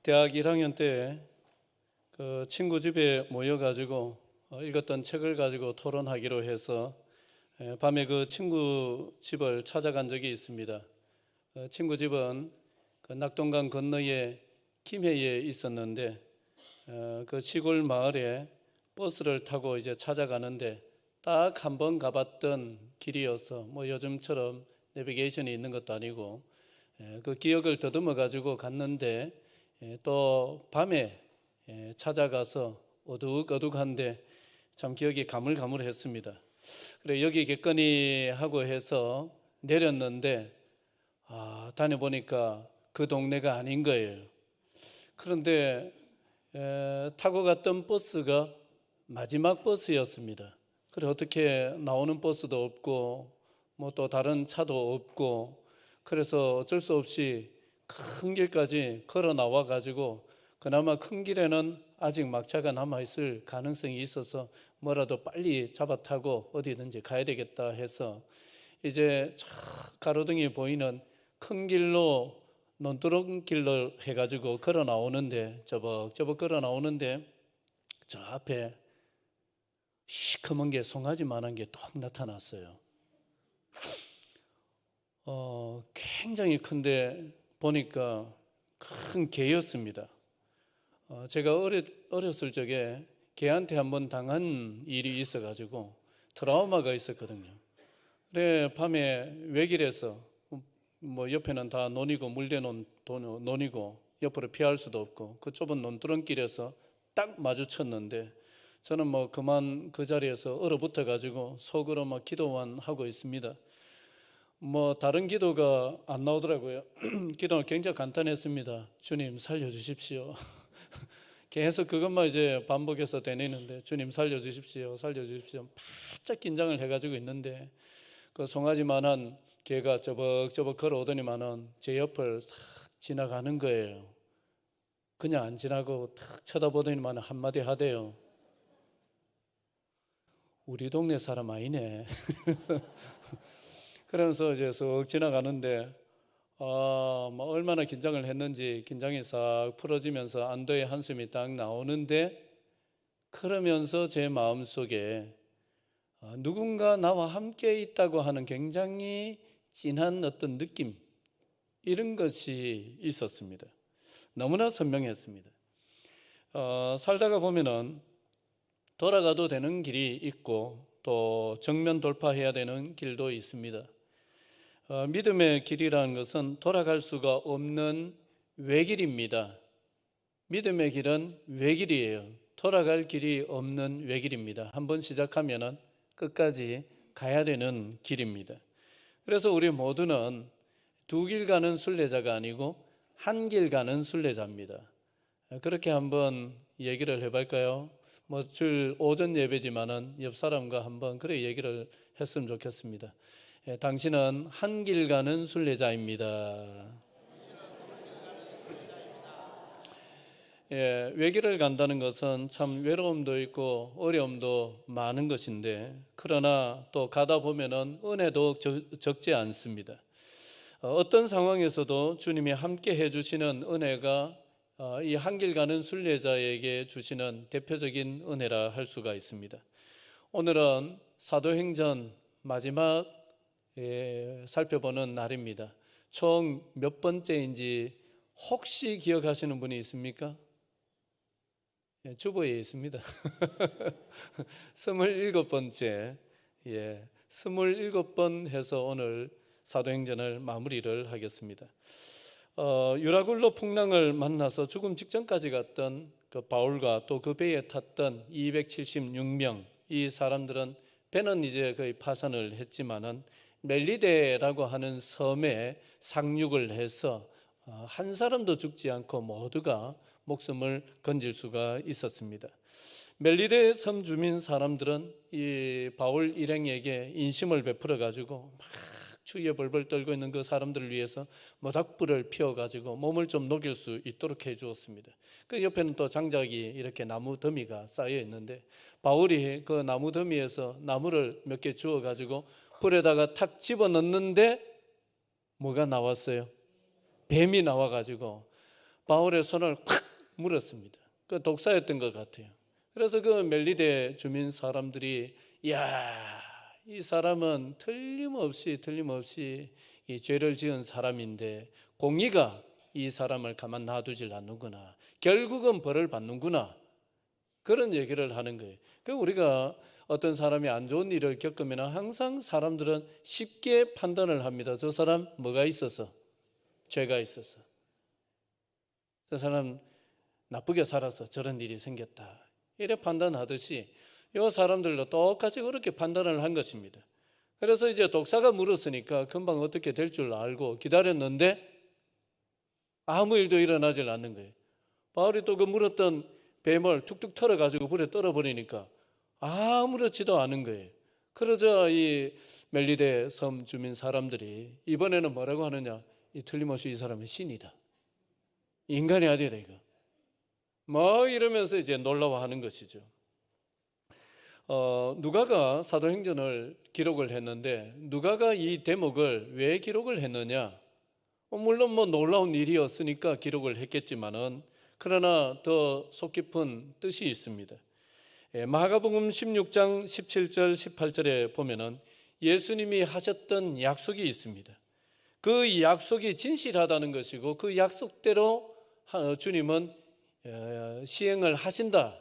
대학 1학년 때 그 친구 집에 모여가지고 읽었던 책을 가지고 토론하기로 해서 밤에 그 친구 집을 찾아간 적이 있습니다. 친구 집은 그 낙동강 건너에 김해에 있었는데 그 시골 마을에 버스를 타고 이제 찾아가는데 딱 한 번 가봤던 길이어서 뭐 요즘처럼 내비게이션이 있는 것도 아니고 그 기억을 더듬어 가지고 갔는데 또 밤에 찾아가서 어둑어둑한데 참 기억이 가물가물했습니다. 그래 여기겠거니 하고 해서 내렸는데 다녀보니까 그 동네가 아닌 거예요. 그런데 타고 갔던 버스가 마지막 버스였습니다. 그래 어떻게 나오는 버스도 없고 뭐 또 다른 차도 없고 그래서 어쩔 수 없이 큰 길까지 걸어 나와 가지고 그나마 큰 길에는 아직 막차가 남아 있을 가능성이 있어서 뭐라도 빨리 잡아 타고 어디든지 가야 되겠다 해서 이제 저 가로등이 보이는 큰 길로 논두렁길로 해가지고 걸어 나오는데 저벅저벅 걸어 나오는데 저 앞에 시커먼 게 송아지만한 게 딱 나타났어요. 굉장히 큰데 보니까 큰 개였습니다. 제가 어렸을 적에 개한테 한번 당한 일이 있어가지고 트라우마가 있었거든요. 그래 밤에 외길에서 뭐 옆에는 다 논이고 물대논 논이고 옆으로 피할 수도 없고 그 좁은 논두렁길에서 딱 마주쳤는데 저는 뭐 그만 그 자리에서 얼어붙어 가지고 속으로 막 기도만 하고 있습니다. 뭐 다른 기도가 안 나오더라고요. 기도는 굉장히 간단했습니다. 주님 살려주십시오. 계속 그것만 이제 반복해서 되뇌는데 주님 살려주십시오, 살려주십시오. 바짝 긴장을 해가지고 있는데 그 송아지만한 개가 저벅저벅 걸어오더니만은 제 옆을 싹 지나가는 거예요. 그냥 안 지나고 탁 쳐다보더니만 한마디 하대요. 우리 동네 사람 아니네. 그러면서 이제 쓱 지나가는데 뭐 얼마나 긴장을 했는지 긴장이 싹 풀어지면서 안도의 한숨이 딱 나오는데 그러면서 제 마음속에 누군가 나와 함께 있다고 하는 굉장히 진한 어떤 느낌 이런 것이 있었습니다. 너무나 선명했습니다. 살다가 보면은 돌아가도 되는 길이 있고 또 정면 돌파해야 되는 길도 있습니다. 믿음의 길이라는 것은 돌아갈 수가 없는 외길입니다. 믿음의 길은 외길이에요. 돌아갈 길이 없는 외길입니다. 한번 시작하면은 끝까지 가야 되는 길입니다. 그래서 우리 모두는 두 길 가는 순례자가 아니고 한 길 가는 순례자입니다. 그렇게 한번 얘기를 해볼까요? 뭐 줄 오전 예배지만은 옆 사람과 한번 그래 얘기를 했으면 좋겠습니다. 당신은 한 길 가는 순례자입니다. 외길을 간다는 것은 참 외로움도 있고 어려움도 많은 것인데 그러나 또 가다 보면은 은혜도 적지 않습니다. 어떤 상황에서도 주님이 함께 해주시는 은혜가 이 한 길 가는 순례자에게 주시는 대표적인 은혜라 할 수가 있습니다. 오늘은 사도행전 마지막 살펴보는 날입니다. 총 몇 번째인지 혹시 기억하시는 분이 있습니까? 주보에 있습니다. 27번째. 27번 해서 오늘 사도행전을 마무리를 하겠습니다. 유라굴로 풍랑을 만나서 죽음 직전까지 갔던 그 바울과 또 그 배에 탔던 276명 이 사람들은 배는 이제 거의 파산을 했지만은 멜리데라고 하는 섬에 상륙을 해서 한 사람도 죽지 않고 모두가 목숨을 건질 수가 있었습니다. 멜리데 섬 주민 사람들은 이 바울 일행에게 인심을 베풀어 가지고 막 추위에 벌벌 떨고 있는 그 사람들을 위해서 모닥불을 피워 가지고 몸을 좀 녹일 수 있도록 해 주었습니다. 그 옆에는 또 장작이 이렇게 나무 더미가 쌓여 있는데 바울이 그 나무 더미에서 나무를 몇 개 주워 가지고 불에다가 탁 집어 넣는데 뭐가 나왔어요? 뱀이 나와 가지고 바울의 손을 콱 물었습니다. 그 독사였던 것 같아요. 그래서 그 멜리데 주민 사람들이 이야, 이 사람은 틀림없이 이 죄를 지은 사람인데 공의가 이 사람을 가만 놔두질 않는구나. 결국은 벌을 받는구나. 그런 얘기를 하는 거예요. 그 우리가 어떤 사람이 안 좋은 일을 겪으면 항상 사람들은 쉽게 판단을 합니다. 저 사람 뭐가 있어서? 죄가 있어서. 저 사람 나쁘게 살아서 저런 일이 생겼다. 이래 판단하듯이 이 사람들도 똑같이 그렇게 판단을 한 것입니다. 그래서 이제 독사가 물었으니까 금방 어떻게 될 줄 알고 기다렸는데 아무 일도 일어나질 않는 거예요. 바울이 또 그 물었던 뱀을 툭툭 털어가지고 불에 떨어버리니까 아무렇지도 않은 거예요. 그러자 이 멜리데 섬 주민 사람들이 이번에는 뭐라고 하느냐? 이 틀림없이 이 사람은 신이다. 인간이 아니다 이거. 뭐 이러면서 이제 놀라워하는 것이죠. 누가가 사도행전을 기록을 했는데 누가가 이 대목을 왜 기록을 했느냐? 물론 뭐 놀라운 일이었으니까 기록을 했겠지만은 그러나 더 속 깊은 뜻이 있습니다. 마가복음 16장 17절 18절에 보면은 예수님이 하셨던 약속이 있습니다. 그 약속이 진실하다는 것이고 그 약속대로 주님은 시행을 하신다.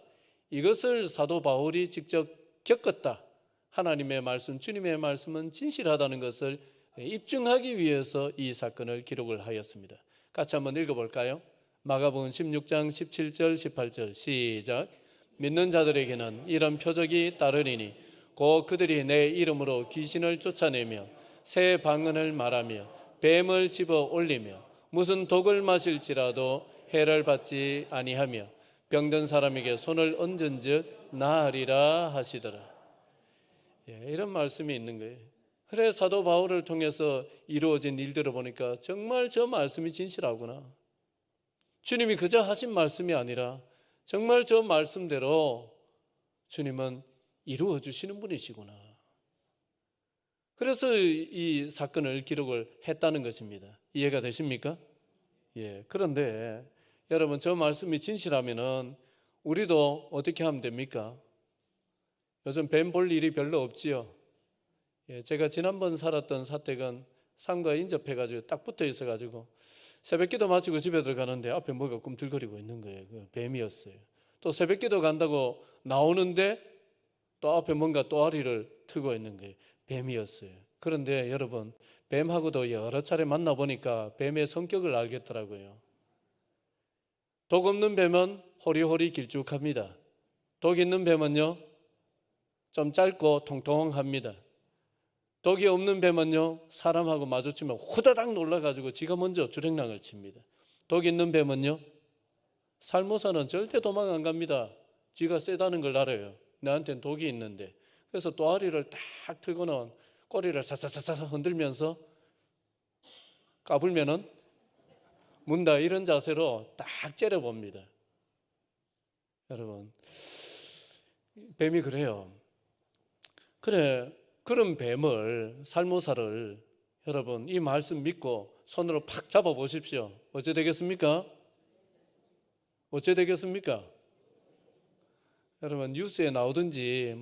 이것을 사도 바울이 직접 겪었다. 하나님의 말씀, 주님의 말씀은 진실하다는 것을 입증하기 위해서 이 사건을 기록을 하였습니다. 같이 한번 읽어볼까요? 마가복음 16장 17절 18절 시작. 믿는 자들에게는 이런 표적이 따르리니 곧 그들이 내 이름으로 귀신을 쫓아내며 새 방언을 말하며 뱀을 집어 올리며 무슨 독을 마실지라도 해를 받지 아니하며 병든 사람에게 손을 얹은즉 나으리라 하시더라. 이런 말씀이 있는 거예요. 그래 사도 바울을 통해서 이루어진 일들을 보니까 정말 저 말씀이 진실하구나. 주님이 그저 하신 말씀이 아니라 정말 저 말씀대로 주님은 이루어 주시는 분이시구나. 그래서 이 사건을 기록을 했다는 것입니다. 이해가 되십니까? 그런데 여러분 저 말씀이 진실하면은 우리도 어떻게 하면 됩니까? 요즘 뱀 볼 일이 별로 없지요. 제가 지난번 살았던 사택은 산과 인접해가지고 딱 붙어 있어가지고 새벽기도 마치고 집에 들어가는데 앞에 뭐가 꿈틀거리고 있는 거예요. 그 뱀이었어요. 또 새벽기도 간다고 나오는데 또 앞에 뭔가 또아리를 트고 있는 거예요. 뱀이었어요. 그런데 여러분 뱀하고도 여러 차례 만나보니까 뱀의 성격을 알겠더라고요. 독 없는 뱀은 호리호리 길쭉합니다. 독 있는 뱀은요 좀 짧고 통통합니다. 독이 없는 뱀은요 사람하고 마주치면 후다닥 놀라가지고 지가 먼저 주랭랑을 칩니다. 독 있는 뱀은요 살모사는 절대 도망 안 갑니다. 지가 세다는 걸 알아요. 나한테는 독이 있는데. 그래서 또아리를 딱 틀고는 꼬리를 사사사사 흔들면서 까불면은 문다 이런 자세로 딱 째려봅니다. 여러분 뱀이 그래요. 그런 뱀을 살모사를 여러분 이 말씀 믿고 손으로 팍 잡아 보십시오. 어째 되겠습니까? 어째 되겠습니까? 여러분 뉴스에 나오든지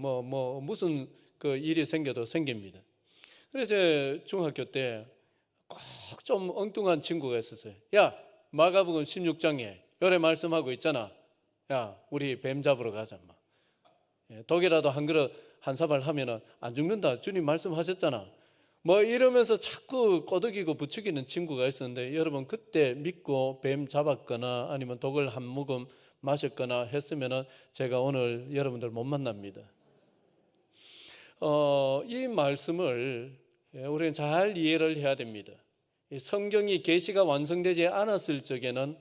무슨 그 일이 생겨도 생깁니다. 그래서 중학교 때 꼭 좀 엉뚱한 친구가 있었어요. 야 마가복음 16장에 요래 말씀하고 있잖아. 야 우리 뱀 잡으러 가자. 독이라도 한 그릇 한 사발 하면은 안 죽는다. 주님 말씀하셨잖아. 뭐 이러면서 자꾸 꼬드기고 부추기는 친구가 있었는데 여러분 그때 믿고 뱀 잡았거나 아니면 독을 한 모금 마셨거나 했으면은 제가 오늘 여러분들 못 만납니다. 이 말씀을 우리는 잘 이해를 해야 됩니다. 성경이 계시가 완성되지 않았을 적에는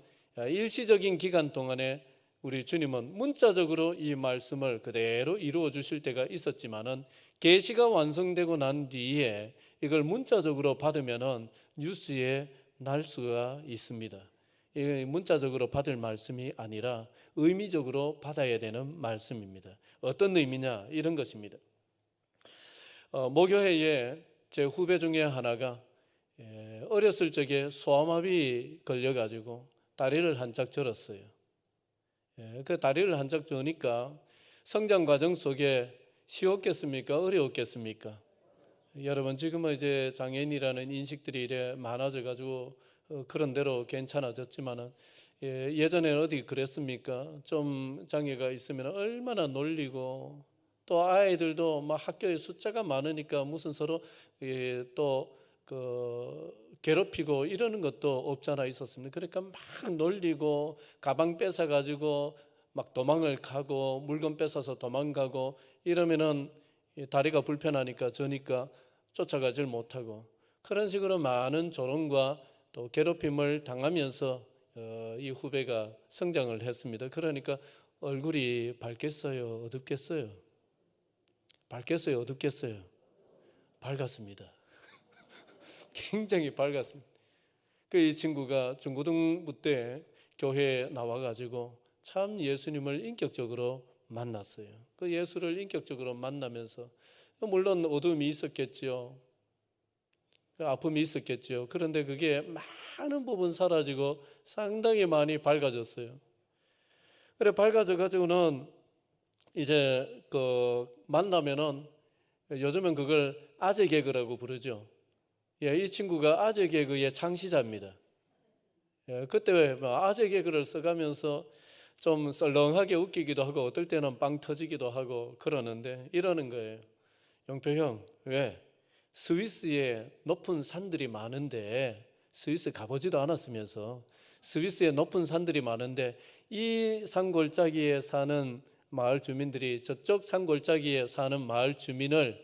일시적인 기간 동안에 우리 주님은 문자적으로 이 말씀을 그대로 이루어 주실 때가 있었지만은 계시가 완성되고 난 뒤에 이걸 문자적으로 받으면은 뉴스에 날 수가 있습니다. 이 문자적으로 받을 말씀이 아니라 의미적으로 받아야 되는 말씀입니다. 어떤 의미냐 이런 것입니다. 모교회에 제 후배 중에 하나가 어렸을 적에 소아마비 걸려가지고 다리를 한짝 절었어요. 그 다리를 한짝 저으니까 성장 과정 속에 쉬웠겠습니까? 어려웠겠습니까? 여러분, 지금은 이제 장애인이라는 인식들이 이래 많아져 가지고 그런 대로 괜찮아졌지만은 예전에는 어디 그랬습니까? 좀 장애가 있으면 얼마나 놀리고, 또 아이들도 막 학교에 숫자가 많으니까 무슨 서로 또 괴롭히고 이러는 것도 없잖아 있었습니다. 그러니까 막 놀리고 가방 뺏어 가지고 막 도망을 가고 물건 뺏어서 도망가고 이러면은 다리가 불편하니까 저니까 쫓아가질 못하고, 그런 식으로 많은 조롱과 또 괴롭힘을 당하면서 이 후배가 성장을 했습니다. 그러니까 얼굴이 밝겠어요? 어둡겠어요? 밝겠어요? 어둡겠어요? 밝았습니다. 굉장히 밝았습니다. 이 친구가 중고등부 때 교회에 나와가지고 참 예수님을 인격적으로 만났어요. 그 예수를 인격적으로 만나면서 물론 어둠이 있었겠지요. 아픔이 있었겠죠. 그런데 그게 많은 부분 사라지고 상당히 많이 밝아졌어요. 그래 밝아져 가지고는 이제 만나면은 요즘은 그걸 아재 개그라고 부르죠. 이 친구가 아재 개그의 창시자입니다. 그때 아재 개그를 써가면서 좀 썰렁하게 웃기기도 하고 어떨 때는 빵 터지기도 하고 그러는데 이러는 거예요. 영표 형, 왜? 스위스에 높은 산들이 많은데, 스위스 가보지도 않았으면서 스위스에 높은 산들이 많은데 이 산골짜기에 사는 마을 주민들이 저쪽 산골짜기에 사는 마을 주민을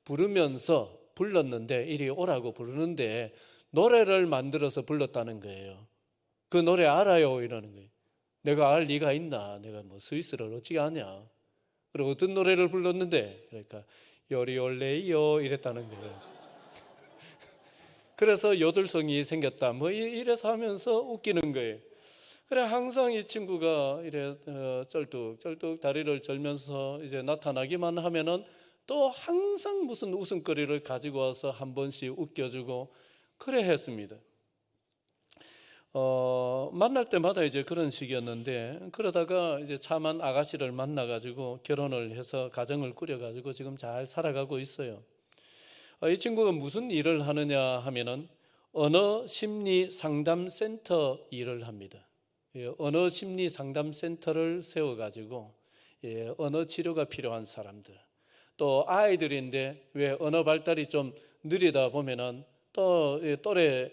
부르면서 불렀는데, 이리 오라고 부르는데 노래를 만들어서 불렀다는 거예요. 그 노래 알아요? 이러는 거예요. 내가 알 리가 있나? 내가 뭐 스위스를 어찌 아냐? 그리고 어떤 노래를 불렀는데, 그러니까 요리올레이요 이랬다는 거예요. 그래서 요들성이 생겼다 뭐 이래서 하면서 웃기는 거예요. 그래 항상 이 친구가 이래 쩔뚝쩔뚝 다리를 절면서 이제 나타나기만 하면은 또 항상 무슨 웃음거리를 가지고 와서 한 번씩 웃겨주고 그래 했습니다. 만날 때마다 이제 그런 식이었는데, 그러다가 이제 참한 아가씨를 만나가지고 결혼을 해서 가정을 꾸려가지고 지금 잘 살아가고 있어요. 이 친구가 무슨 일을 하느냐 하면은 언어 심리 상담 센터 일을 합니다. 언어 심리 상담 센터를 세워가지고 언어 치료가 필요한 사람들, 또 아이들인데 왜 언어 발달이 좀 느리다 보면은 또 또래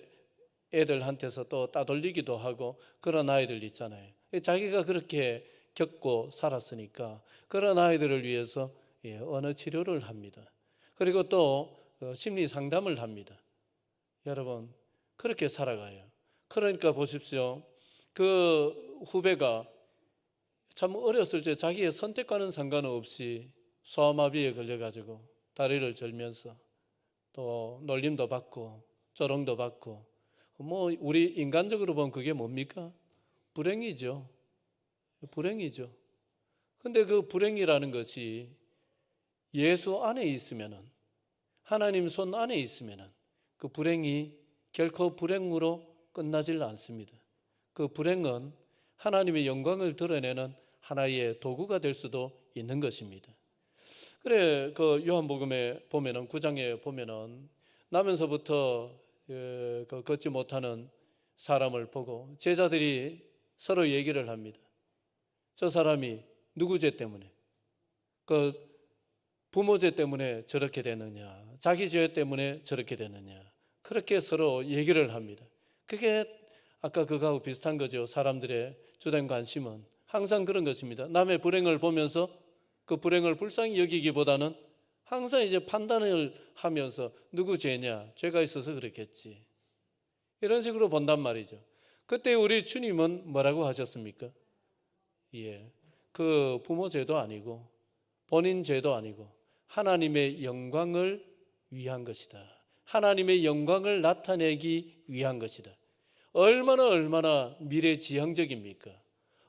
애들한테서 또 따돌리기도 하고 그런 아이들 있잖아요. 자기가 그렇게 겪고 살았으니까 그런 아이들을 위해서 언어 치료를 합니다. 그리고 또 심리 상담을 합니다. 여러분 그렇게 살아가요. 그러니까 보십시오. 그 후배가 참 어렸을 때 자기의 선택과는 상관없이 소아마비에 걸려가지고 다리를 절면서 또 놀림도 받고 조롱도 받고, 뭐 우리 인간적으로 보면 그게 뭡니까? 불행이죠. 불행이죠. 근데 그 불행이라는 것이 예수 안에 있으면은, 하나님 손 안에 있으면은 그 불행이 결코 불행으로 끝나질 않습니다. 그 불행은 하나님의 영광을 드러내는 하나의 도구가 될 수도 있는 것입니다. 그래 그 요한복음에 보면은 9장에 보면은 나면서부터 걷지 못하는 사람을 보고 제자들이 서로 얘기를 합니다. 저 사람이 누구 죄 때문에, 그 부모 죄 때문에 저렇게 되느냐, 자기 죄 때문에 저렇게 되느냐, 그렇게 서로 얘기를 합니다. 그게 아까 그거하고 비슷한 거죠. 사람들의 주된 관심은 항상 그런 것입니다. 남의 불행을 보면서 그 불행을 불쌍히 여기기보다는 항상 이제 판단을 하면서 누구 죄냐, 죄가 있어서 그렇겠지, 이런 식으로 본단 말이죠. 그때 우리 주님은 뭐라고 하셨습니까? 그 부모 죄도 아니고 본인 죄도 아니고 하나님의 영광을 위한 것이다. 하나님의 영광을 나타내기 위한 것이다. 얼마나 미래지향적입니까?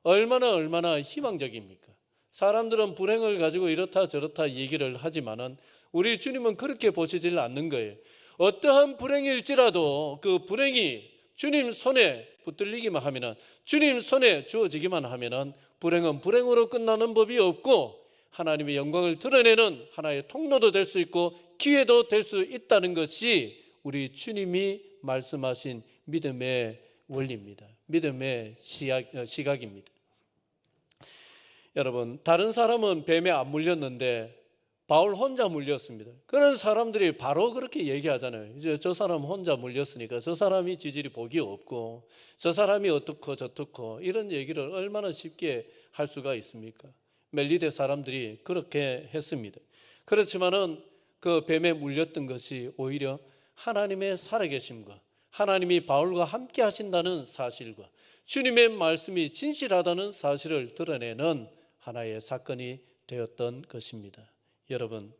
얼마나 희망적입니까? 사람들은 불행을 가지고 이렇다 저렇다 얘기를 하지만은 우리 주님은 그렇게 보시질 않는 거예요. 어떠한 불행일지라도 그 불행이 주님 손에 붙들리기만 하면은, 주님 손에 주어지기만 하면은 불행은 불행으로 끝나는 법이 없고 하나님의 영광을 드러내는 하나의 통로도 될 수 있고 기회도 될 수 있다는 것이 우리 주님이 말씀하신 믿음의 원리입니다. 믿음의 시각입니다. 여러분, 다른 사람은 뱀에 안 물렸는데 바울 혼자 물렸습니다. 그런 사람들이 바로 그렇게 얘기하잖아요. 이제 저 사람 혼자 물렸으니까 저 사람이 지질이 복이 없고 저 사람이 어떻고 저떻고 이런 얘기를 얼마나 쉽게 할 수가 있습니까? 멜리데 사람들이 그렇게 했습니다. 그렇지만은 그 뱀에 물렸던 것이 오히려 하나님의 살아계심과 하나님이 바울과 함께 하신다는 사실과 주님의 말씀이 진실하다는 사실을 드러내는 하나의 사건이 되었던 것입니다. 여러분,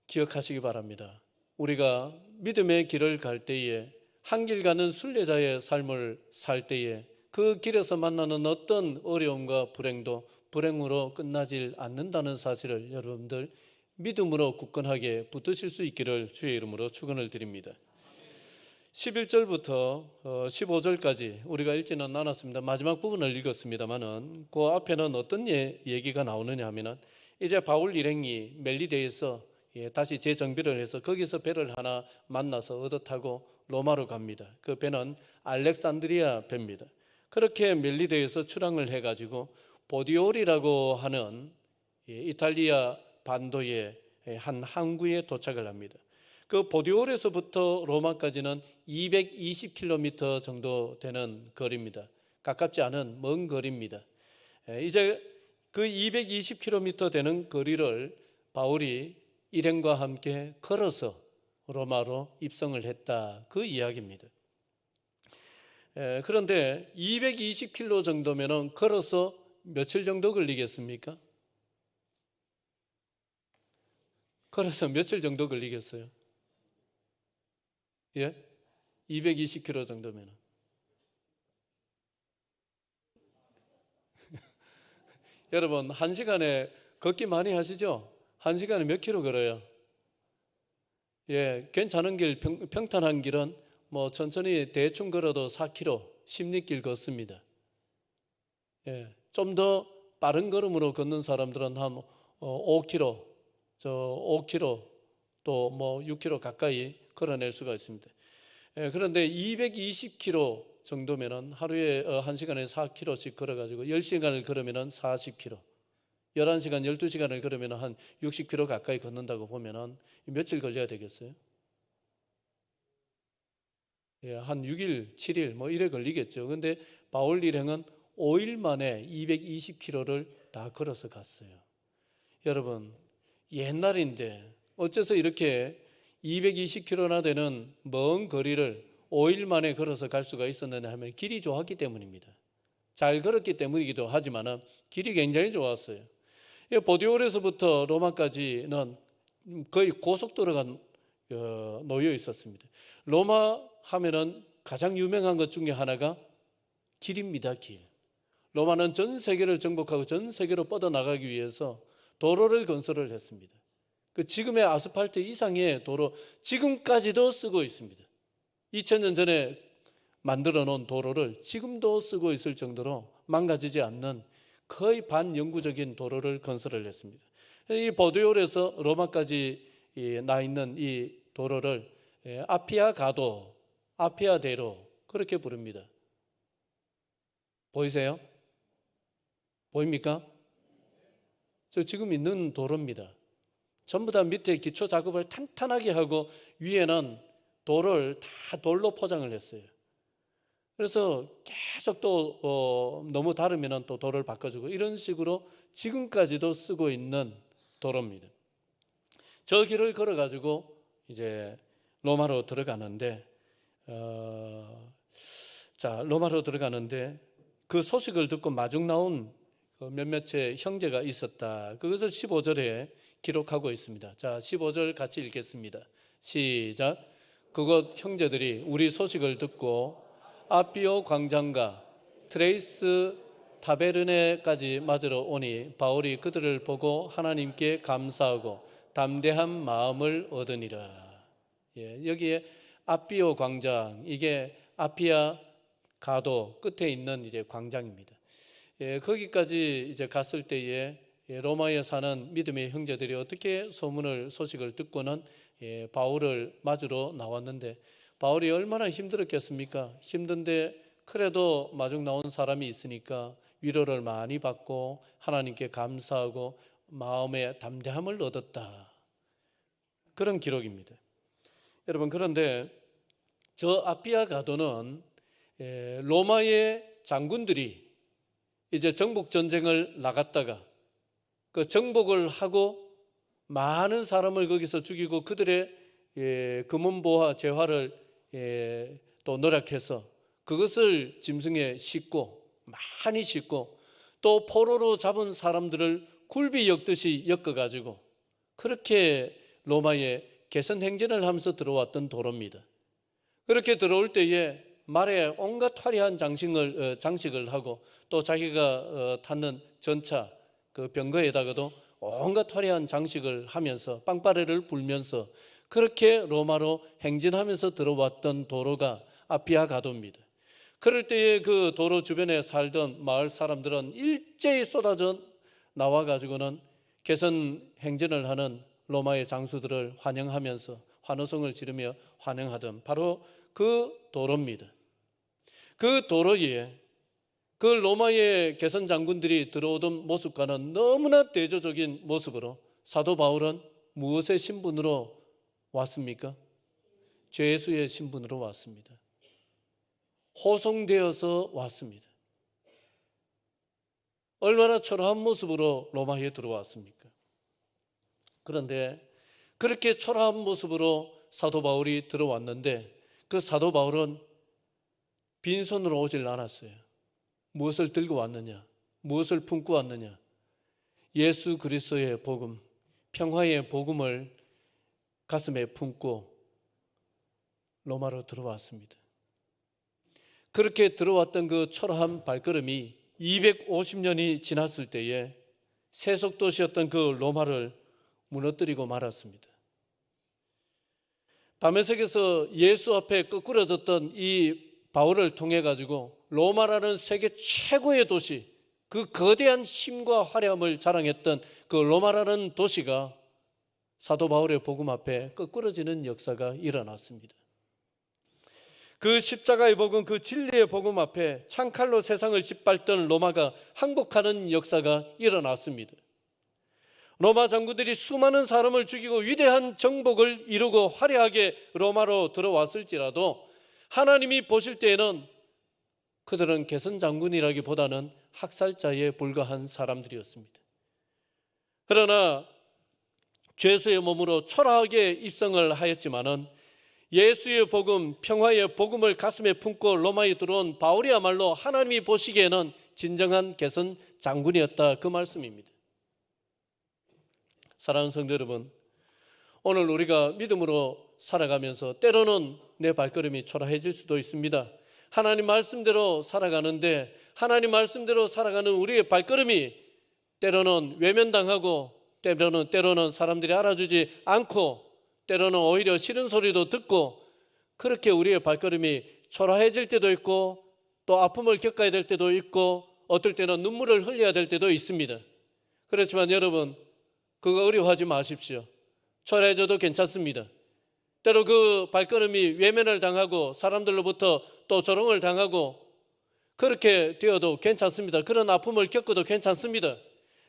기억하시기 바랍니다. 우리가 믿음의 길을 갈 때에 한 길 가는 순례자의 삶을 살 때에 그 길에서 만나는 어떤 어려움과 불행도 불행으로 끝나질 않는다는 사실을 여러분들 믿음으로 굳건하게 붙드실 수 있기를 주의 이름으로 축원을 드립니다. 11절부터 15절까지 우리가 읽지는 않았습니다. 마지막 부분을 읽었습니다만은 그 앞에는 어떤 얘기가 나오느냐 하면은 이제 바울 일행이 멜리데에서 다시 재정비를 해서 거기서 배를 하나 만나서 얻어 타고 로마로 갑니다. 그 배는 알렉산드리아 배입니다. 그렇게 멜리데에서 출항을 해가지고 보디올이라고 하는 이탈리아 반도의 한 항구에 도착을 합니다. 그 보디올에서부터 로마까지는 220km 정도 되는 거리입니다. 가깝지 않은 먼 거리입니다. 이제 그 220km 되는 거리를 바울이 일행과 함께 걸어서 로마로 입성을 했다, 그 이야기입니다. 그런데 220km 정도면 걸어서 며칠 정도 걸리겠습니까? 걸어서 며칠 정도 걸리겠어요? 예? 220km 정도면. 여러분, 한 시간에 걷기 많이 하시죠? 한 시간에 몇 킬로 걸어요? 예, 괜찮은 길, 평탄한 길은 뭐 천천히 대충 걸어도 4km, 십리길 걷습니다. 예, 좀 더 빠른 걸음으로 걷는 사람들은 한 5km, 5km 또 뭐 6km 가까이 걸어낼 수가 있습니다. 예, 그런데 220km 정도면은 하루에 1시간에 4km씩 걸어가지고 10시간을 걸으면은 40km, 11시간, 12시간을 걸으면은 한 60km 가까이 걷는다고 보면은 며칠 걸려야 되겠어요? 예, 한 6일, 7일 뭐 이래 걸리겠죠. 근데 바울 일행은 5일 만에 220km를 다 걸어서 갔어요. 여러분, 옛날인데 어째서 이렇게 220km나 되는 먼 거리를 5일 만에 걸어서 갈 수가 있었느냐 하면 길이 좋았기 때문입니다. 잘 걸었기 때문이기도 하지만 길이 굉장히 좋았어요. 보디올에서부터 로마까지는 거의 고속도로가 놓여 있었습니다. 로마 하면은 가장 유명한 것 중에 하나가 길입니다. 길. 로마는 전 세계를 정복하고 전 세계로 뻗어나가기 위해서 도로를 건설을 했습니다. 그 지금의 아스팔트 이상의 도로 지금까지도 쓰고 있습니다. 2000년 전에 만들어 놓은 도로를 지금도 쓰고 있을 정도로 망가지지 않는 거의 반영구적인 도로를 건설을 했습니다. 이 보디올에서 로마까지 나 있는 이 도로를 아피아 가도, 아피아 대로 그렇게 부릅니다. 보이세요? 보입니까? 저 지금 있는 도로입니다. 전부 다 밑에 기초 작업을 탄탄하게 하고 위에는 돌을 다 돌로 포장을 했어요. 그래서 계속 또 너무 다르면 또 돌을 바꿔주고 이런 식으로 지금까지도 쓰고 있는 도로입니다. 저 길을 걸어가지고 이제 로마로 들어가는데 로마로 들어가는데 그 소식을 듣고 마중 나온 몇몇의 형제가 있었다. 그것을 15절에 기록하고 있습니다. 자, 15절 같이 읽겠습니다. 시작. 그곳 형제들이 우리 소식을 듣고 아피오 광장과 트레이스 타베르네까지 맞으러 오니 바울이 그들을 보고 하나님께 감사하고 담대한 마음을 얻으니라. 예, 여기에 아피오 광장, 이게 아피아 가도 끝에 있는 이제 광장입니다. 거기까지 이제 갔을 때에 로마에 사는 믿음의 형제들이 어떻게 소식을 듣고는 바울을 맞으러 나왔는데, 바울이 얼마나 힘들었겠습니까? 힘든데 그래도 마중 나온 사람이 있으니까 위로를 많이 받고 하나님께 감사하고 마음의 담대함을 얻었다, 그런 기록입니다. 여러분, 그런데 저 아피아 가도는 로마의 장군들이 이제 정복 전쟁을 나갔다가 그 정복을 하고 많은 사람을 거기서 죽이고 그들의 금은보화 재화를 또 노력해서 그것을 짐승에 싣고 많이 싣고 또 포로로 잡은 사람들을 굴비 엮듯이 엮어가지고 그렇게 로마에 개선 행진을 하면서 들어왔던 도로입니다. 그렇게 들어올 때에 말에 온갖 화려한 장식을 하고 또 자기가 탔는 전차 그 병거에다가도 온갖 화려한 장식을 하면서 빵빠레를 불면서 그렇게 로마로 행진하면서 들어왔던 도로가 아피아 가도입니다. 그럴 때에 그 도로 주변에 살던 마을 사람들은 일제히 쏟아져 나와가지고는 개선 행진을 하는 로마의 장수들을 환영하면서 환호성을 지르며 환영하던 바로 그 도로입니다. 그 도로에 그 로마의 개선 장군들이 들어오던 모습과는 너무나 대조적인 모습으로 사도 바울은 무엇의 신분으로 왔습니까? 죄수의 신분으로 왔습니다. 호송되어서 왔습니다. 얼마나 초라한 모습으로 로마에 들어왔습니까? 그런데 그렇게 초라한 모습으로 사도 바울이 들어왔는데 그 사도 바울은 빈손으로 오질 않았어요. 무엇을 들고 왔느냐? 무엇을 품고 왔느냐? 예수 그리스도의 복음, 평화의 복음을 가슴에 품고 로마로 들어왔습니다. 그렇게 들어왔던 그 초라한 발걸음이 250년이 지났을 때에 세속도시였던 그 로마를 무너뜨리고 말았습니다. 다메섹에서 예수 앞에 끄꾸러졌던 이 바울을 통해 가지고 로마라는 세계 최고의 도시, 그 거대한 힘과 화려함을 자랑했던 그 로마라는 도시가 사도 바울의 복음 앞에 끄꾸러지는 역사가 일어났습니다. 그 십자가의 복음, 그 진리의 복음 앞에 창칼로 세상을 짓밟던 로마가 항복하는 역사가 일어났습니다. 로마 장군들이 수많은 사람을 죽이고 위대한 정복을 이루고 화려하게 로마로 들어왔을지라도 하나님이 보실 때에는 그들은 개선 장군이라기보다는 학살자에 불과한 사람들이었습니다. 그러나 죄수의 몸으로 초라하게 입성을 하였지만은 예수의 복음, 평화의 복음을 가슴에 품고 로마에 들어온 바울이야말로 하나님이 보시기에는 진정한 개선 장군이었다, 그 말씀입니다. 사랑하는 성도 여러분, 오늘 우리가 믿음으로 살아가면서 때로는 내 발걸음이 초라해질 수도 있습니다. 하나님 말씀대로 살아가는데 하나님 말씀대로 살아가는 우리의 발걸음이 때로는 외면당하고 때로는 사람들이 알아주지 않고 때로는 오히려 싫은 소리도 듣고 그렇게 우리의 발걸음이 초라해질 때도 있고 또 아픔을 겪어야 될 때도 있고 어떨 때는 눈물을 흘려야 될 때도 있습니다. 그렇지만 여러분, 그거 어려워하지 마십시오. 초라해져도 괜찮습니다. 때로 그 발걸음이 외면을 당하고 사람들로부터 또 조롱을 당하고 그렇게 되어도 괜찮습니다. 그런 아픔을 겪어도 괜찮습니다.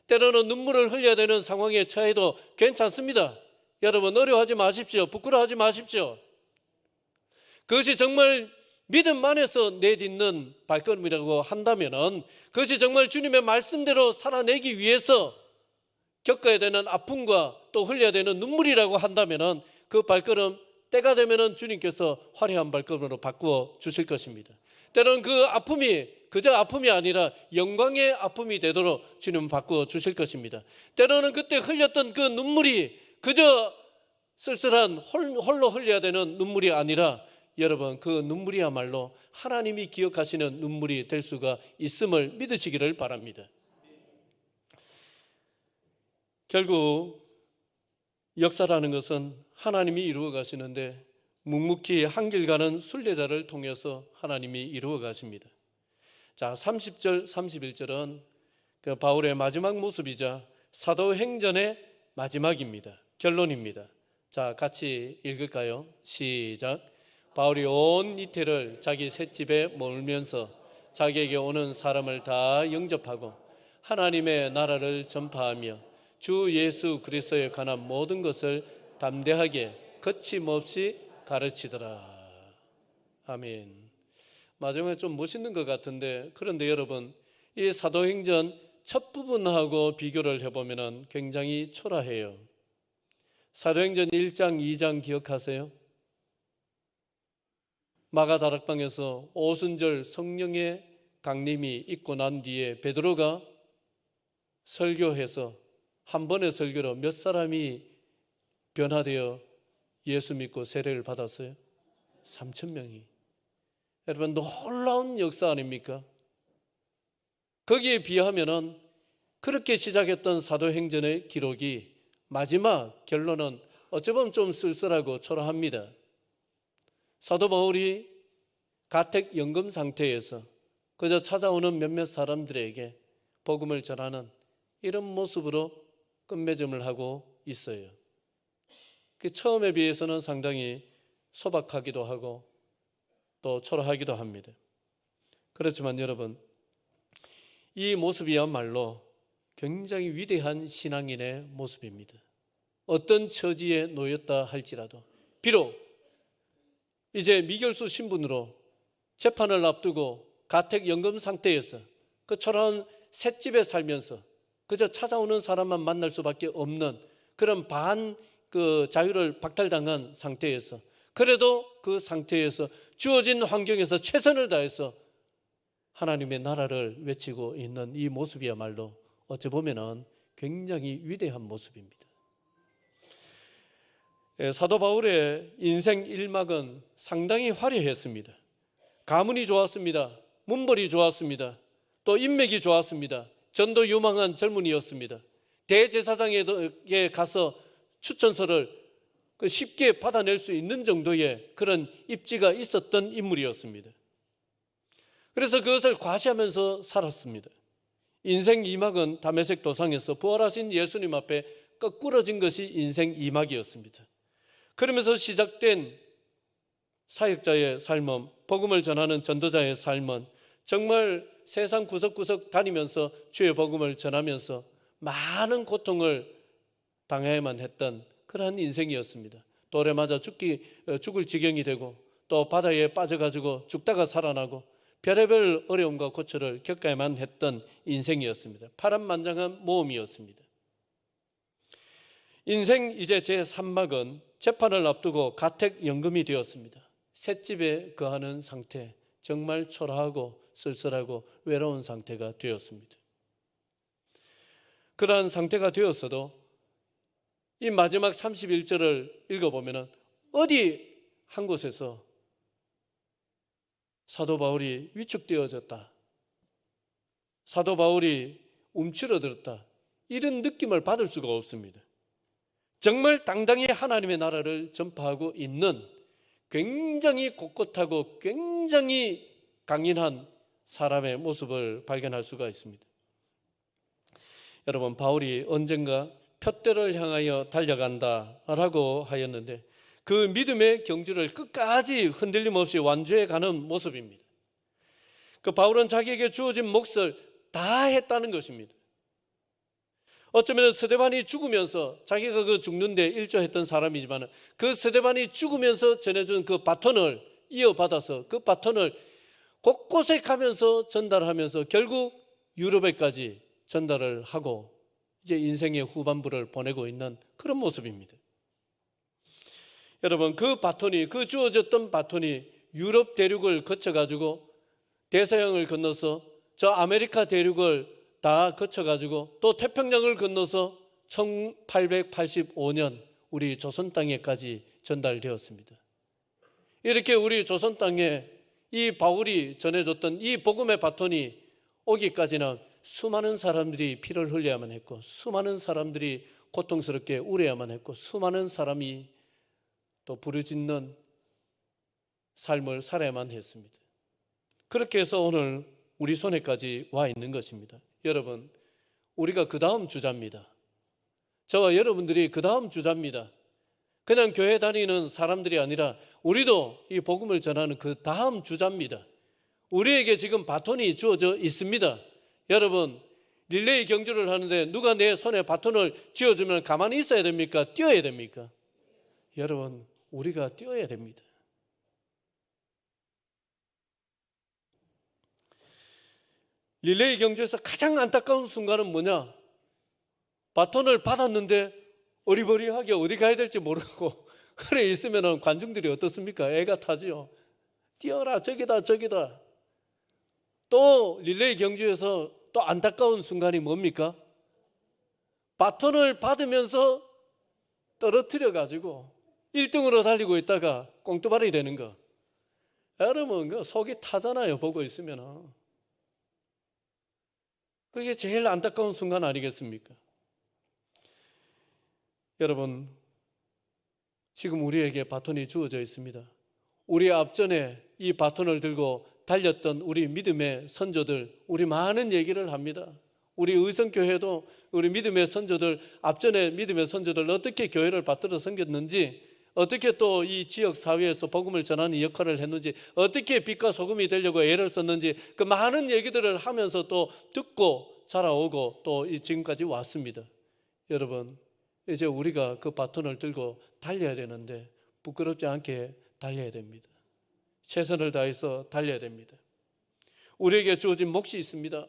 때로는 눈물을 흘려야 되는 상황에 처해도 괜찮습니다. 여러분, 어려워하지 마십시오. 부끄러워하지 마십시오. 그것이 정말 믿음 안에서 내딛는 발걸음이라고 한다면, 그것이 정말 주님의 말씀대로 살아내기 위해서 겪어야 되는 아픔과 또 흘려야 되는 눈물이라고 한다면 그 발걸음 때가 되면 주님께서 화려한 발걸음으로 바꾸어 주실 것입니다. 때로는 그 아픔이 그저 아픔이 아니라 영광의 아픔이 되도록 주님은 바꾸어 주실 것입니다. 때로는 그때 흘렸던 그 눈물이 그저 쓸쓸한 홀로 흘려야 되는 눈물이 아니라 여러분, 그 눈물이야말로 하나님이 기억하시는 눈물이 될 수가 있음을 믿으시기를 바랍니다. 결국 역사라는 것은 하나님이 이루어 가시는데 묵묵히 한 길 가는 순례자를 통해서 하나님이 이루어 가십니다. 자, 30절, 31절은 그 바울의 마지막 모습이자 사도행전의 마지막입니다. 결론입니다. 자, 같이 읽을까요? 시작. 바울이 온 이태를 자기 셋집에 머물면서 자기에게 오는 사람을 다 영접하고 하나님의 나라를 전파하며 주 예수 그리스도에 관한 모든 것을 담대하게 거침없이 가르치더라. 아멘. 마지막에 좀 멋있는 것 같은데, 그런데 여러분, 이 사도행전 첫 부분하고 비교를 해보면 굉장히 초라해요. 사도행전 1장, 2장 기억하세요? 마가다락방에서 오순절 성령의 강림이 있고 난 뒤에 베드로가 설교해서 한 번의 설교로 몇 사람이 변화되어 예수 믿고 세례를 받았어요? 3,000명이. 여러분, 놀라운 역사 아닙니까? 거기에 비하면은 그렇게 시작했던 사도행전의 기록이 마지막 결론은 어찌 보면 좀 쓸쓸하고 초라합니다. 사도 바울이 가택 연금 상태에서 그저 찾아오는 몇몇 사람들에게 복음을 전하는 이런 모습으로 끝맺음을 하고 있어요. 그 처음에 비해서는 상당히 소박하기도 하고 또 초라하기도 합니다. 그렇지만 여러분, 이 모습이야말로 굉장히 위대한 신앙인의 모습입니다. 어떤 처지에 놓였다 할지라도 비록 이제 미결수 신분으로 재판을 앞두고 가택연금 상태에서 그 초라한 셋집에 살면서 그저 찾아오는 사람만 만날 수밖에 없는 그런 자유를 박탈당한 상태에서, 그래도 그 상태에서 주어진 환경에서 최선을 다해서 하나님의 나라를 외치고 있는 이 모습이야말로 어찌 보면 굉장히 위대한 모습입니다. 사도 바울의 인생 일막은 상당히 화려했습니다. 가문이 좋았습니다. 문벌이 좋았습니다. 또 인맥이 좋았습니다. 전도 유망한 젊은이였습니다. 대제사장에게 가서 추천서를 쉽게 받아낼 수 있는 정도의 그런 입지가 있었던 인물이었습니다. 그래서 그것을 과시하면서 살았습니다. 인생 2막은 다메섹 도상에서 부활하신 예수님 앞에 거꾸러진 것이 인생 2막이었습니다. 그러면서 시작된 사역자의 삶은, 복음을 전하는 전도자의 삶은 정말 세상 구석구석 다니면서 주의 복음을 전하면서 많은 고통을 당해야만 했던 그러한 인생이었습니다. 돌에 맞아 죽을 지경이 되고 또 바다에 빠져가지고 죽다가 살아나고 별의별 어려움과 고초를 겪어야만 했던 인생이었습니다. 파란만장한 모험이었습니다. 인생 이제 제3막은 재판을 앞두고 가택연금이 되었습니다. 셋집에 거하는 상태, 정말 초라하고 쓸쓸하고 외로운 상태가 되었습니다. 그러한 상태가 되었어도 이 마지막 31절을 읽어보면 어디 한 곳에서 사도 바울이 위축되어졌다, 사도 바울이 움츠러들었다, 이런 느낌을 받을 수가 없습니다. 정말 당당히 하나님의 나라를 전파하고 있는 굉장히 꼿꼿하고 굉장히 강인한 사람의 모습을 발견할 수가 있습니다. 여러분, 바울이 언젠가 푯대를 향하여 달려간다라고 하였는데 그 믿음의 경주를 끝까지 흔들림 없이 완주해 가는 모습입니다. 그 바울은 자기에게 주어진 몫을 다 했다는 것입니다. 어쩌면 스데반이 죽으면서 자기가 그 죽는데 일조했던 사람이지만 그 스데반이 죽으면서 전해준 그 바톤을 이어받아서 그 바톤을 곳곳에 가면서 전달하면서 결국 유럽에까지 전달을 하고 이제 인생의 후반부를 보내고 있는 그런 모습입니다. 여러분, 그 주어졌던 바톤이 유럽 대륙을 거쳐가지고 대서양을 건너서 저 아메리카 대륙을 다 거쳐가지고 또 태평양을 건너서 1885년 우리 조선 땅에까지 전달되었습니다. 이렇게 우리 조선 땅에 이 바울이 전해줬던 이 복음의 바톤이 오기까지는 수많은 사람들이 피를 흘려야만 했고, 수많은 사람들이 고통스럽게 울어야만 했고, 수많은 사람이 또 부르짖는 삶을 살아야만 했습니다. 그렇게 해서 오늘 우리 손에까지 와 있는 것입니다. 여러분, 우리가 그 다음 주자입니다. 저와 여러분들이 그 다음 주자입니다. 그냥 교회 다니는 사람들이 아니라 우리도 이 복음을 전하는 그 다음 주자입니다. 우리에게 지금 바톤이 주어져 있습니다. 여러분, 릴레이 경주를 하는데 누가 내 손에 바톤을 쥐어주면 가만히 있어야 됩니까? 뛰어야 됩니까? 여러분, 우리가 뛰어야 됩니다. 릴레이 경주에서 가장 안타까운 순간은 뭐냐? 바톤을 받았는데 어리버리하게 어디 가야 될지 모르고 그래 있으면 관중들이 어떻습니까? 애가 타지요. 뛰어라, 저기다, 저기다. 또 릴레이 경주에서 또 안타까운 순간이 뭡니까? 바톤을 받으면서 떨어뜨려 가지고 1등으로 달리고 있다가 꽁투발이 되는 거. 여러분, 그 속이 타잖아요, 보고 있으면. 그게 제일 안타까운 순간 아니겠습니까? 여러분, 지금 우리에게 바톤이 주어져 있습니다. 우리 앞전에 이 바톤을 들고 달렸던 우리 믿음의 선조들, 우리 많은 얘기를 합니다. 우리 의성교회도 우리 믿음의 선조들, 앞전에 믿음의 선조들 어떻게 교회를 받들어 섬겼는지, 어떻게 또 이 지역 사회에서 복음을 전하는 역할을 했는지, 어떻게 빛과 소금이 되려고 애를 썼는지, 그 많은 얘기들을 하면서 또 듣고 자라오고 또 지금까지 왔습니다. 여러분, 이제 우리가 그 바톤을 들고 달려야 되는데 부끄럽지 않게 달려야 됩니다. 최선을 다해서 달려야 됩니다. 우리에게 주어진 몫이 있습니다.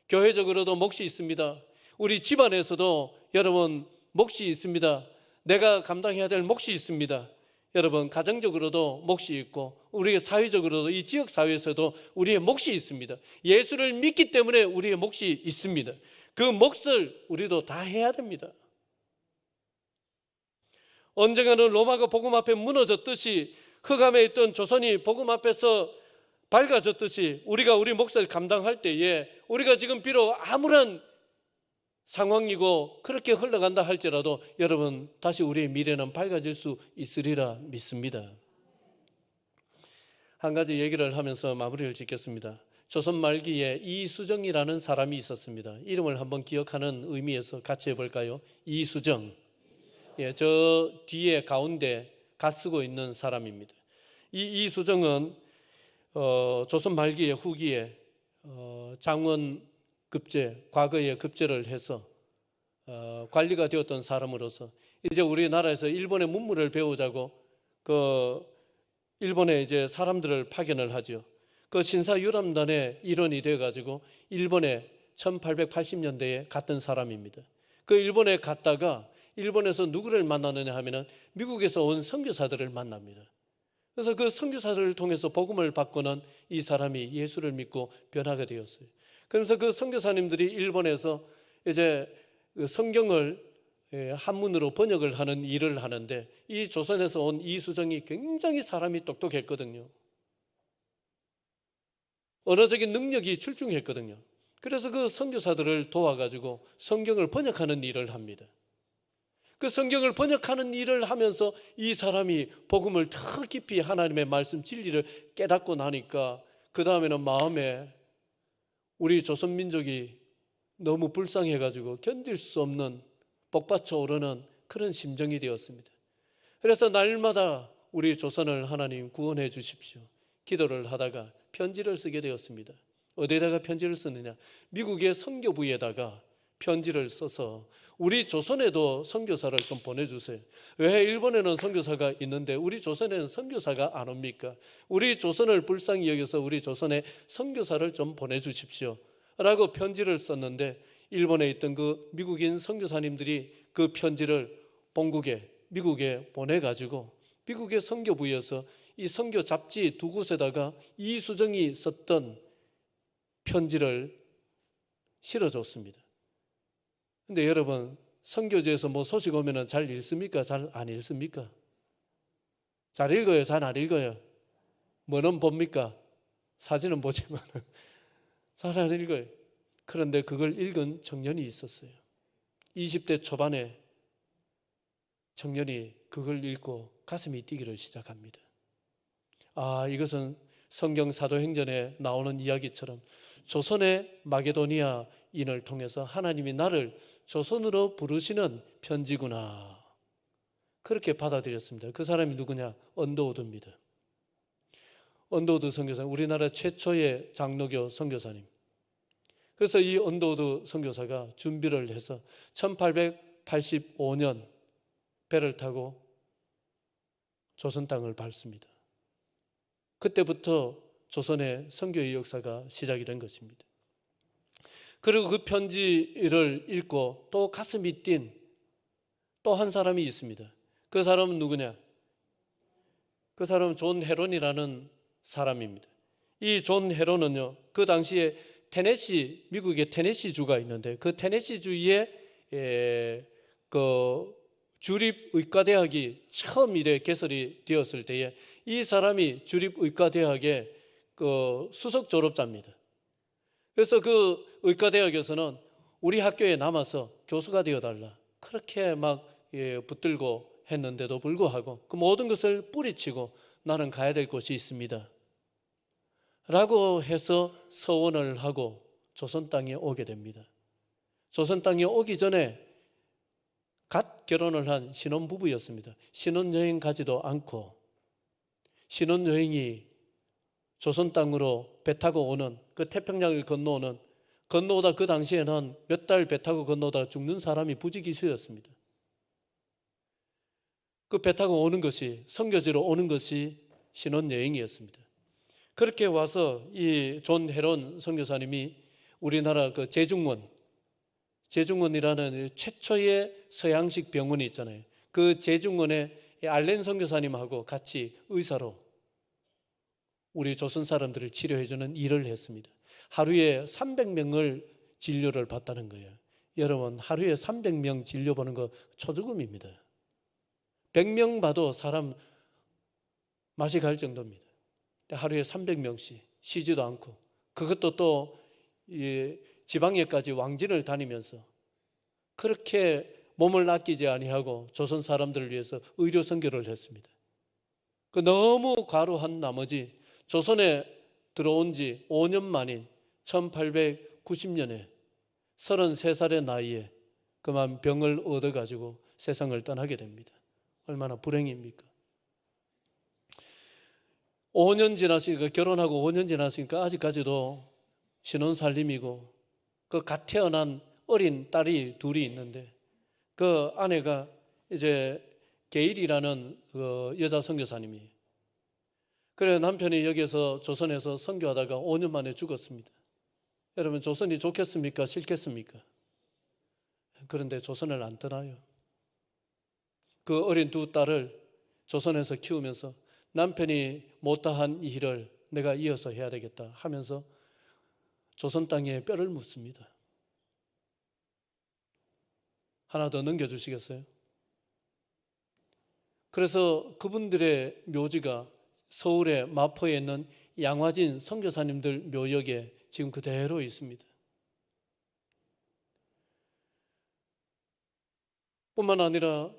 교회적으로도 몫이 있습니다. 우리 집안에서도 여러분 몫이 있습니다. 내가 감당해야 될 몫이 있습니다. 여러분, 가정적으로도 몫이 있고 우리의 사회적으로도 이 지역 사회에서도 우리의 몫이 있습니다. 예수를 믿기 때문에 우리의 몫이 있습니다. 그 몫을 우리도 다 해야 됩니다. 언젠가는 로마가 복음 앞에 무너졌듯이 흑암에 있던 조선이 복음 앞에서 밝아졌듯이 우리가 우리 몫을 감당할 때에 우리가 지금 비록 아무런 상황이고 그렇게 흘러간다 할지라도 여러분, 다시 우리의 미래는 밝아질 수 있으리라 믿습니다. 한 가지 얘기를 하면서 마무리를 짓겠습니다. 조선 말기에 이수정이라는 사람이 있었습니다. 이름을 한번 기억하는 의미에서 같이 해볼까요? 이수정. 예, 저 뒤에 가운데 갓쓰고 있는 사람입니다. 이 이수정은 조선 말기에 후기에 장원 급제, 과거에 급제를 해서 관리가 되었던 사람으로서 이제 우리나라에서 일본의 문물을 배우자고 그 일본에 이제 사람들을 파견을 하죠. 그 신사유람단의 일원이 되어가지고 일본에 1880년대에 갔던 사람입니다. 그 일본에 갔다가 일본에서 누구를 만나느냐 하면은 미국에서 온 선교사들을 만납니다. 그래서 그 선교사들을 통해서 복음을 받고는 이 사람이 예수를 믿고 변화가 되었어요. 그러면서 그 선교사님들이 일본에서 이제 성경을 한문으로 번역을 하는 일을 하는데 이 조선에서 온 이수정이 굉장히 사람이 똑똑했거든요. 언어적인 능력이 출중했거든요. 그래서 그 선교사들을 도와가지고 성경을 번역하는 일을 합니다. 그 성경을 번역하는 일을 하면서 이 사람이 복음을 더 깊이 하나님의 말씀 진리를 깨닫고 나니까 그 다음에는 마음에 우리 조선 민족이 너무 불쌍해가지고 견딜 수 없는 복받쳐 오르는 그런 심정이 되었습니다. 그래서 날마다 우리 조선을 하나님 구원해 주십시오 기도를 하다가 편지를 쓰게 되었습니다. 어디에다가 편지를 쓰느냐? 미국의 선교부에다가 편지를 써서 우리 조선에도 선교사를 좀 보내주세요. 왜 일본에는 선교사가 있는데 우리 조선에는 선교사가 안 옵니까? 우리 조선을 불쌍히 여겨서 우리 조선에 선교사를 좀 보내주십시오 라고 편지를 썼는데 일본에 있던 그 미국인 선교사님들이 그 편지를 본국에 미국에 보내가지고 미국의 선교부에서 이 선교 잡지 두 곳에다가 이수정이 썼던 편지를 실어줬습니다. 근데 여러분, 선교지에서 뭐 소식 오면 잘 읽습니까? 잘 안 읽습니까? 잘 읽어요? 잘 안 읽어요? 뭐는 봅니까? 사진은 보지만 잘 안 읽어요. 그런데 그걸 읽은 청년이 있었어요. 20대 초반에 청년이 그걸 읽고 가슴이 뛰기를 시작합니다. 이것은 성경 사도행전에 나오는 이야기처럼 조선의 마게도니아인을 통해서 하나님이 나를 조선으로 부르시는 편지구나, 그렇게 받아들였습니다. 그 사람이 누구냐? 언더우드입니다. 언더우드 선교사님, 우리나라 최초의 장로교 선교사님. 그래서 이 언더우드 선교사가 준비를 해서 1885년 배를 타고 조선 땅을 밟습니다. 그때부터 조선의 선교의 역사가 시작이 된 것입니다. 그리고 그 편지를 읽고 또 가슴이 뛴 또 한 사람이 있습니다. 그 사람은 누구냐? 그 사람은 존 헤론이라는 사람입니다. 이 존 헤론은요, 그 당시에 테네시, 미국의 테네시 주가 있는데 그 테네시 주에 그 주립의과대학이 처음 이래 개설이 되었을 때에 이 사람이 주립의과대학의 그 수석 졸업자입니다. 그래서 그 의과대학에서는 우리 학교에 남아서 교수가 되어달라, 그렇게 막 붙들고 했는데도 불구하고 그 모든 것을 뿌리치고 나는 가야 될 곳이 있습니다 라고 해서 서원을 하고 조선 땅에 오게 됩니다. 조선 땅에 오기 전에 갓 결혼을 한 신혼부부였습니다. 신혼여행 가지도 않고 신혼여행이 조선 땅으로 배 타고 오는, 그 태평양을 건너오다 그 당시에는 몇 달 배 타고 건너오다 죽는 사람이 부지기수였습니다. 그 배 타고 오는 것이, 선교지로 오는 것이 신혼여행이었습니다. 그렇게 와서 이 존 헤론 선교사님이 우리나라 그 제중원이라는 최초의 서양식 병원이 있잖아요. 그 제중원에 알렌 선교사님하고 같이 의사로 우리 조선 사람들을 치료해주는 일을 했습니다. 하루에 300명을 진료를 받다는 거예요. 여러분, 하루에 300명 진료 보는 거 초저금입니다. 100명 봐도 사람 맛이 갈 정도입니다. 하루에 300명씩 쉬지도 않고, 그것도 또 지방에까지 왕진을 다니면서 그렇게 몸을 아끼지 아니하고 조선 사람들을 위해서 의료 선교를 했습니다. 그 너무 과로한 나머지 조선에 들어온 지 5년 만인 1890년에 33살의 나이에 그만 병을 얻어가지고 세상을 떠나게 됩니다. 얼마나 불행입니까? 5년 지났으니까, 결혼하고 5년 지났으니까 아직까지도 신혼살림이고, 그 갓 태어난 어린 딸이 둘이 있는데 그 아내가 이제 게일이라는 그 여자 선교사님이, 그래 남편이 여기서 조선에서 선교하다가 5년 만에 죽었습니다. 여러분, 조선이 좋겠습니까? 싫겠습니까? 그런데 조선을 안 떠나요. 그 어린 두 딸을 조선에서 키우면서 남편이 못다한 일을 내가 이어서 해야 되겠다 하면서 조선 땅에 뼈를 묻습니다. 하나 더 넘겨주시겠어요? 그래서 그분들의 묘지가 서울의 마포에 있는 양화진 선교사님들 묘역에 지금 그대로 있습니다. 뿐만 아니라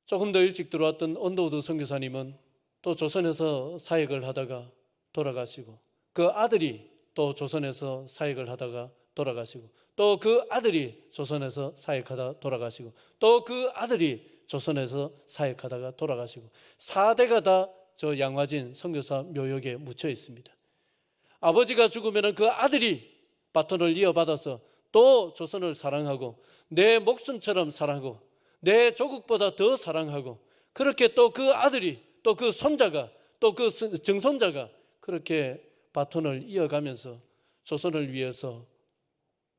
조금 더 일찍 들어왔던 언더우드 선교사님은 또 조선에서 사역을 하다가 돌아가시고, 그 아들이 또 조선에서 사역을 하다가 돌아가시고, 또 그 아들이 조선에서 사역하다 돌아가시고, 또 그 아들이 조선에서 사역하다가 돌아가시고, 4대가 다 저 양화진 선교사 묘역에 묻혀 있습니다. 아버지가 죽으면 그 아들이 바톤을 이어받아서 또 조선을 사랑하고 내 목숨처럼 사랑하고 내 조국보다 더 사랑하고, 그렇게 또 그 아들이 또 그 손자가 또 그 증손자가 그렇게 바톤을 이어가면서 조선을 위해서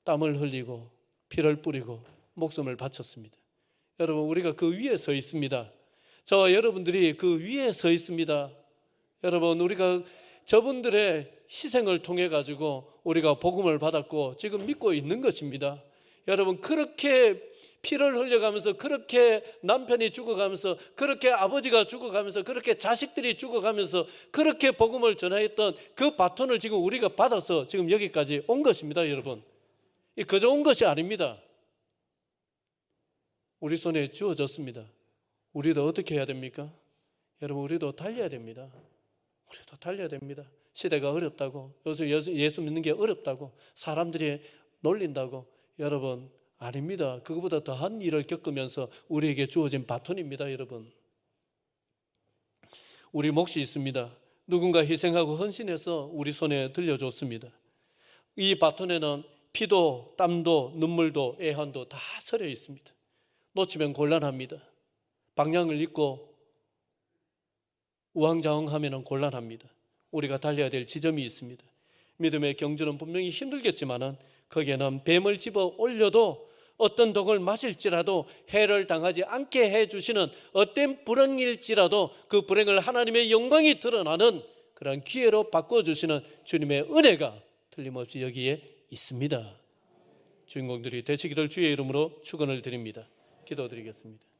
땀을 흘리고 피를 뿌리고 목숨을 바쳤습니다. 여러분, 우리가 그 위에 서 있습니다. 저와 여러분들이 그 위에 서 있습니다. 여러분, 우리가 저분들의 희생을 통해 가지고 우리가 복음을 받았고 지금 믿고 있는 것입니다. 여러분, 그렇게 피를 흘려가면서, 그렇게 남편이 죽어가면서, 그렇게 아버지가 죽어가면서, 그렇게 자식들이 죽어가면서 그렇게 복음을 전하였던 그 바톤을 지금 우리가 받아서 지금 여기까지 온 것입니다. 여러분, 그저 온 것이 아닙니다. 우리 손에 주어졌습니다. 우리도 어떻게 해야 됩니까? 여러분, 우리도 달려야 됩니다. 우리도 달려야 됩니다. 시대가 어렵다고, 요새 예수 믿는 게 어렵다고, 사람들이 놀린다고, 여러분, 아닙니다. 그거보다 더한 일을 겪으면서 우리에게 주어진 바톤입니다. 여러분, 우리 몫이 있습니다. 누군가 희생하고 헌신해서 우리 손에 들려줬습니다. 이 바톤에는 피도 땀도 눈물도 애환도 다 서려 있습니다. 놓치면 곤란합니다. 방향을 잃고 우왕좌왕하면 곤란합니다. 우리가 달려야 될 지점이 있습니다. 믿음의 경주는 분명히 힘들겠지만은 거기에는 뱀을 집어 올려도 어떤 독을 마실지라도 해를 당하지 않게 해주시는 어떤 불행일지라도 그 불행을 하나님의 영광이 드러나는 그런 기회로 바꿔주시는 주님의 은혜가 틀림없이 여기에 있습니다. 주인공들이 되시기를 주의 이름으로 축원을 드립니다. 기도드리겠습니다.